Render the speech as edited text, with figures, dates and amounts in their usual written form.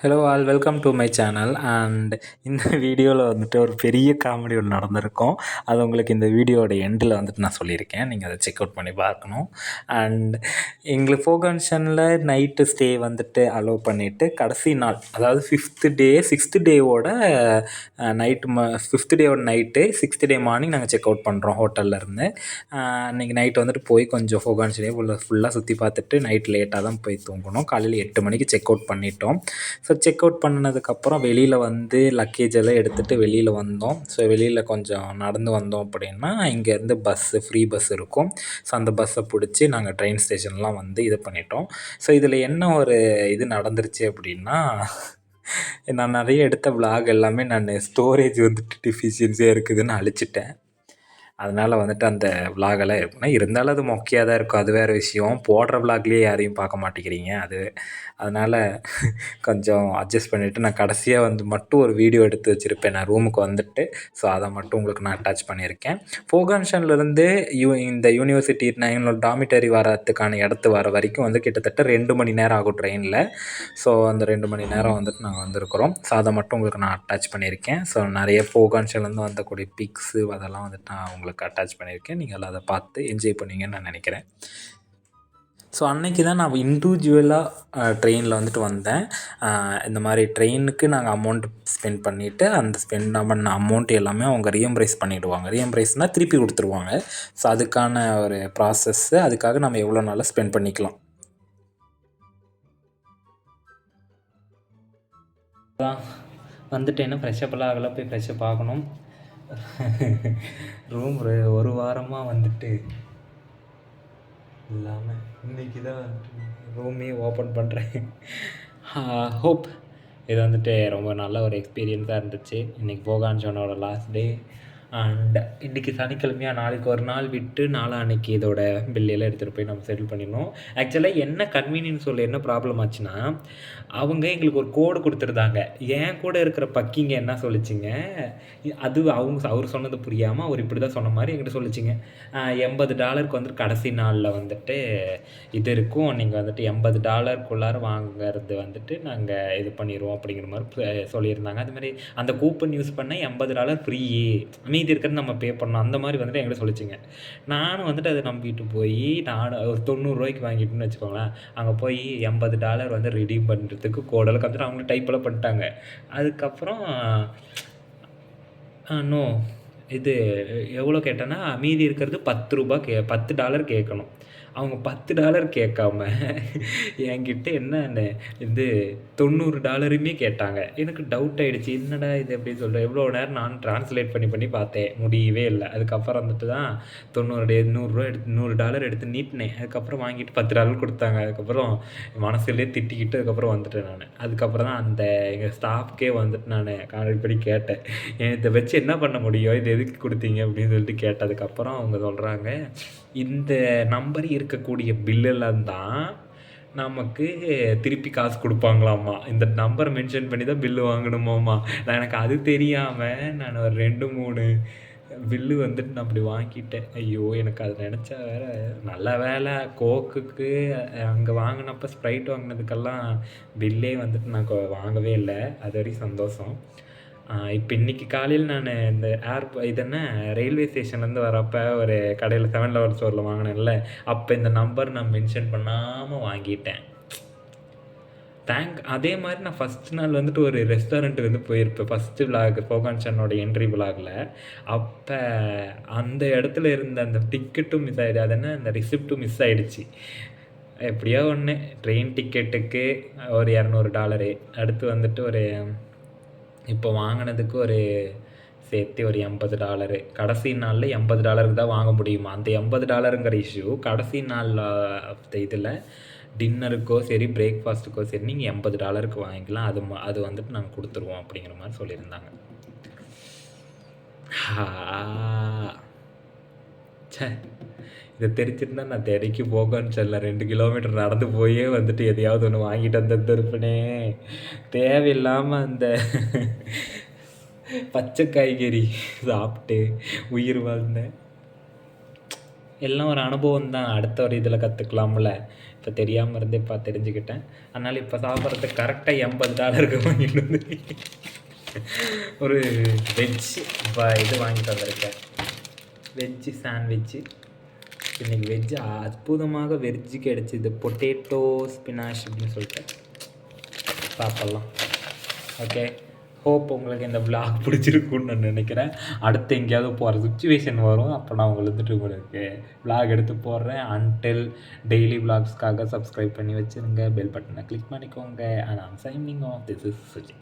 Hello all welcome to my channel. And இந்த வீடியோவில் வந்துட்டு ஒரு பெரிய காமெடி ஒன்று நடந்திருக்கும். அது உங்களுக்கு இந்த வீடியோட எண்டில் வந்துட்டு நான் சொல்லியிருக்கேன். நீங்கள் அதை செக் அவுட் பண்ணி பார்க்கணும். அண்ட் எங்களுக்கு ஃபோகன்ஷனில் நைட்டு ஸ்டே வந்துட்டு அலோவ் பண்ணிவிட்டு கடைசி நாள், அதாவது சிக்ஸ்த்து டேவோட நைட்டு ஃபிஃப்த் டேவோட நைட்டு 6th டே மார்னிங் நாங்கள் செக் அவுட் பண்ணுறோம் ஹோட்டல்லேருந்து. அன்றைக்கி நைட் வந்துட்டு போய் கொஞ்சம் ஃபோகன்ஷனே ஃபுல்லாக சுற்றி பார்த்துட்டு நைட் லேட்டாக தான் போய் தூங்கணும். காலையில் 8 மணிக்கு செக் அவுட் பண்ணிட்டோம். ஸோ செக் அவுட் பண்ணதுக்கப்புறம் வெளியில் வந்து லக்கேஜ் எல்லாம் எடுத்துகிட்டு வெளியில் வந்தோம். ஸோ வெளியில் கொஞ்சம் நடந்து வந்தோம் அப்படின்னா இங்கேருந்து ஃப்ரீ பஸ் இருக்கும். ஸோ அந்த பஸ்ஸை பிடிச்சி நாங்கள் ட்ரெயின் ஸ்டேஷன்லாம் வந்து இது பண்ணிட்டோம். ஸோ இதில் என்ன ஒரு இது நடந்துருச்சு அப்படின்னா, நான் நிறைய எடுத்த விலாக் எல்லாமே நான் ஸ்டோரேஜ் வந்துட்டு டிஃபிஷியன்சியாக இருக்குதுன்னு அழிச்சிட்டேன். அதனால் வந்துட்டு அந்த விலாகெல்லாம் இருக்குன்னா இருந்தாலும் அது மொக்கையாக தான் இருக்கும். அது வேறு விஷயம். போடுற விலாக்லேயே யாரையும் பார்க்க மாட்டேங்கிறீங்க. அதனால் கொஞ்சம் அட்ஜஸ்ட் பண்ணிவிட்டு நான் கடைசியாக வந்து மட்டும் ஒரு வீடியோ எடுத்து வச்சுருப்பேன் நான் ரூமுக்கு வந்துட்டு. ஸோ அதை மட்டும் உங்களுக்கு நான் அட்டாச் பண்ணியிருக்கேன். ஃபோகன்ஷன்லேருந்து இந்த யூனிவர்சிட்டி எங்களோட டாமிட்டரி வரத்துக்கான இடத்து வர வரைக்கும் வந்து கிட்டத்தட்ட 2 மணி நேரம் ஆகும் ட்ரெயினில். ஸோ அந்த 2 மணி நேரம் வந்துட்டு நாங்கள் வந்திருக்கிறோம். ஸோ அதை மட்டும் உங்களுக்கு நான் அட்டாச் பண்ணியிருக்கேன். ஸோ நிறைய ஃபோகன்ஷன்லேருந்து வந்தக்கூடிய பிக்ஸு அதெல்லாம் வந்துட்டு நான் உங்களுக்கு அட்டாச் பண்ணியிருக்கேன். நீங்கள் அதை பார்த்து என்ஜாய் பண்ணுவீங்கன்னு நான் நினைக்கிறேன். ஸோ அன்றைக்கி தான் நான் இண்டிவிஜுவலாக ட்ரெயினில் வந்துட்டு வந்தேன். இந்த மாதிரி ட்ரெயினுக்கு நாங்கள் அமௌண்ட் ஸ்பெண்ட் பண்ணிவிட்டு அந்த ஸ்பெண்ட் பண்ண அமௌண்ட் எல்லாமே அவங்க ரீஎம்பரைஸ் பண்ணிவிடுவாங்க. ரீஎம்பரைஸ்னால் திருப்பி கொடுத்துருவாங்க. ஸோ அதுக்கான ஒரு ப்ராசஸ்ஸு. அதுக்காக நம்ம எவ்வளோ நாளாக ஸ்பெண்ட் பண்ணிக்கலாம். வந்துட்டு என்ன ஃப்ரெஷ்ஷப்லாம் ஆகலை. போய் ஃப்ரெஷ்ஷப் ஆகணும். ரூம் ஒரு வாரமாக வந்துட்டு இல்லாமல் இன்றைக்கி தான் ரூமே ஓப்பன் பண்ணுறேன். ஹோப் இது வந்துட்டு ரொம்ப நல்ல ஒரு எக்ஸ்பீரியன்ஸாக இருந்துச்சு. இன்றைக்கி ஃபோகன்ஷனோட லாஸ்ட் டே. அண்ட் இன்றைக்கி சனிக்கிழமையாக நாளைக்கு ஒரு நாள் விட்டு நாளான்னைக்கு இதோட பில்லையெல்லாம் எடுத்துகிட்டு போய் நம்ம செட்டில் பண்ணிடணும். ஆக்சுவலாக என்ன கன்வீனியன்ஸ் சொல்ல என்ன ப்ராப்ளம் ஆச்சுன்னா, அவங்க எங்களுக்கு ஒரு கோடு கொடுத்துருந்தாங்க. என் கூட இருக்கிற பக்கிங்க என்ன சொல்லிச்சிங்க, அது அவர் சொன்னது புரியாமல் அவர் இப்படி தான் சொன்ன மாதிரி என்கிட்ட சொல்லிச்சிங்க. $80 வந்துட்டு கடைசி நாளில் வந்துட்டு இது இருக்கும். நீங்கள் வந்துட்டு $80 வாங்கிறது வந்துட்டு நாங்கள் இது பண்ணிடுவோம் அப்படிங்கிற மாதிரி சொல்லியிருந்தாங்க. அது மாதிரி அந்த கூப்பன் யூஸ் பண்ண $80 ஃப்ரீ, மீதி இருக்கிறது நம்ம பே பண்ணோம். அந்த மாதிரி வந்துட்டு என்கிட்ட சொல்லிச்சிங்க. நானும் வந்துட்டு அதை நம்பிட்டு போய் நான் ஒரு $90 வாங்கிட்டுன்னு வச்சுக்கோங்களேன். அங்கே போய் $80 வந்து ரிடீம் பண்ணுறதுக்கு கோடெல்லாம் வந்துட்டு அவங்களும் டைப்பெல்லாம் பண்ணிட்டாங்க. அதுக்கப்புறம் நோ இது எவ்வளோ கேட்டேன்னா மீதி இருக்கிறது $10 கேட்கணும். அவங்க $10 கேட்காம என்கிட்ட என்ன இது $90 கேட்டாங்க. எனக்கு டவுட் ஆகிடுச்சு. என்னடா இது எப்படி சொல்கிறேன். எவ்வளோ நேரம் நான் ட்ரான்ஸ்லேட் பண்ணி பார்த்தேன். முடியவே இல்லை. அதுக்கப்புறம் வந்துட்டு தான் $100 எடுத்து நீட்டினேன். அதுக்கப்புறம் வாங்கிட்டு $10 கொடுத்தாங்க. அதுக்கப்புறம் மனசுலேயே திட்டிக்கிட்டு அதுக்கப்புறம் வந்துட்டேன் நான். அதுக்கப்புறம் தான் அந்த எங்கள் ஸ்டாஃப்கே வந்துட்டு நான் கான்டாக்ட் பண்ணி கேட்டேன். இதை வச்சு என்ன பண்ண முடியும், இது எதுக்கு கொடுத்தீங்க அப்படின்னு சொல்லிட்டு கேட்டதுக்கப்புறம் அவங்க சொல்கிறாங்க, இந்த நம்பர் இருக்கக்கூடிய பில்லெல்லாம் தான் நமக்கு திருப்பி காசு கொடுப்பாங்களாம்மா. இந்த நம்பரை மென்ஷன் பண்ணி தான் பில்லு வாங்கணுமாம்மா. எனக்கு அது தெரியாமல் நான் ஒரு 2-3 பில்லு வந்துட்டு நான் அப்படி வாங்கிட்டேன். ஐயோ, எனக்கு அது நினச்சா வேறு நல்ல வேலை. கோக்குக்கு அங்கே வாங்கினப்போ ஸ்ப்ரைட் வாங்கினதுக்கெல்லாம் பில்லே வந்துட்டு நான் வாங்கவே இல்லை. அது வரைக்கும் சந்தோஷம். இப்போ இன்றைக்கி காலையில் நான் இந்த ரயில்வே ஸ்டேஷன்லேருந்து வரப்போ ஒரு கடையில் 7-Eleven ஸ்டோரில் வாங்கினேன்ல, அப்போ இந்த நம்பர் நான் மென்ஷன் பண்ணாமல் வாங்கிட்டேன். அதே மாதிரி நான் ஃபஸ்ட் நாள் வந்துட்டு ஒரு ரெஸ்டாரண்ட்டுக்கு வந்து போயிருப்பேன். ஃபஸ்ட்டு விலாக் ஃபோகன்ஷனோட என்ட்ரி விலாகில். அப்போ அந்த இடத்துல இருந்த அந்த டிக்கெட்டும் மிஸ் ஆகிடுச்சு. அது அந்த ரிசிப்ட்டும் மிஸ் ஆகிடுச்சு. எப்படியோ ஒன்று ட்ரெயின் டிக்கெட்டுக்கு ஒரு $200, அடுத்து வந்துட்டு ஒரு இப்போ வாங்கினதுக்கு ஒரு சேர்த்து ஒரு $80. கடைசி நாளில் $80 தான் வாங்க முடியுமா. அந்த $80ங்கிற இஷ்யூ கடைசி நாளில் இதில் டின்னருக்கோ சரி பிரேக்ஃபாஸ்ட்டுக்கோ சரி நீங்கள் $80 வாங்கிக்கலாம். அது வந்துட்டு நாங்கள் கொடுத்துருவோம் அப்படிங்கிற மாதிரி சொல்லியிருந்தாங்க. இதை தெரிஞ்சிருந்தால் நான் தினைக்கு ஃபோகன்ஷனில் 2 கிலோமீட்டர் நடந்து போயே வந்துட்டு எதையாவது ஒன்று வாங்கிட்டு வந்துருப்பேனே. தேவையில்லாமல் அந்த பச்சை காய்கறி சாப்பிட்டு உயிர் வாழ்ந்தேன். எல்லாம் ஒரு அனுபவம் தான். அடுத்த ஒரு இதில் கற்றுக்கலாம்ல. இப்போ தெரியாமல் இருந்தே தெரிஞ்சுக்கிட்டேன். அதனால் இப்போ சாப்பிட்றதுக்கு கரெக்டாக $80 வாங்கிட்டு வந்து ஒரு வெஜ் இது வாங்கிட்டு வந்திருக்கேன். Veg sandwich. இன்றைக்கி வெஜ்ஜு அற்புதமாக வெஜ்ஜு கிடச்சிது. பொட்டேட்டோ ஸ்பினாஷ் அப்படின்னு சொல்லிட்டு சாப்பிட்லாம். ஓகே, ஹோப் உங்களுக்கு இந்த விளாக் பிடிச்சிருக்குன்னு நான் நினைக்கிறேன். அடுத்து எங்கேயாவது போகிற சுச்சுவேஷன் வரும், அப்போ நான் உங்களுக்கு விளாக் எடுத்து போடுறேன். அன்டில் டெய்லி விளாக்ஸ்க்காக சப்ஸ்கிரைப் பண்ணி வச்சுருங்க, பெல் பட்டனை கிளிக் பண்ணிக்கோங்க. And I'm signing off. This is Suji.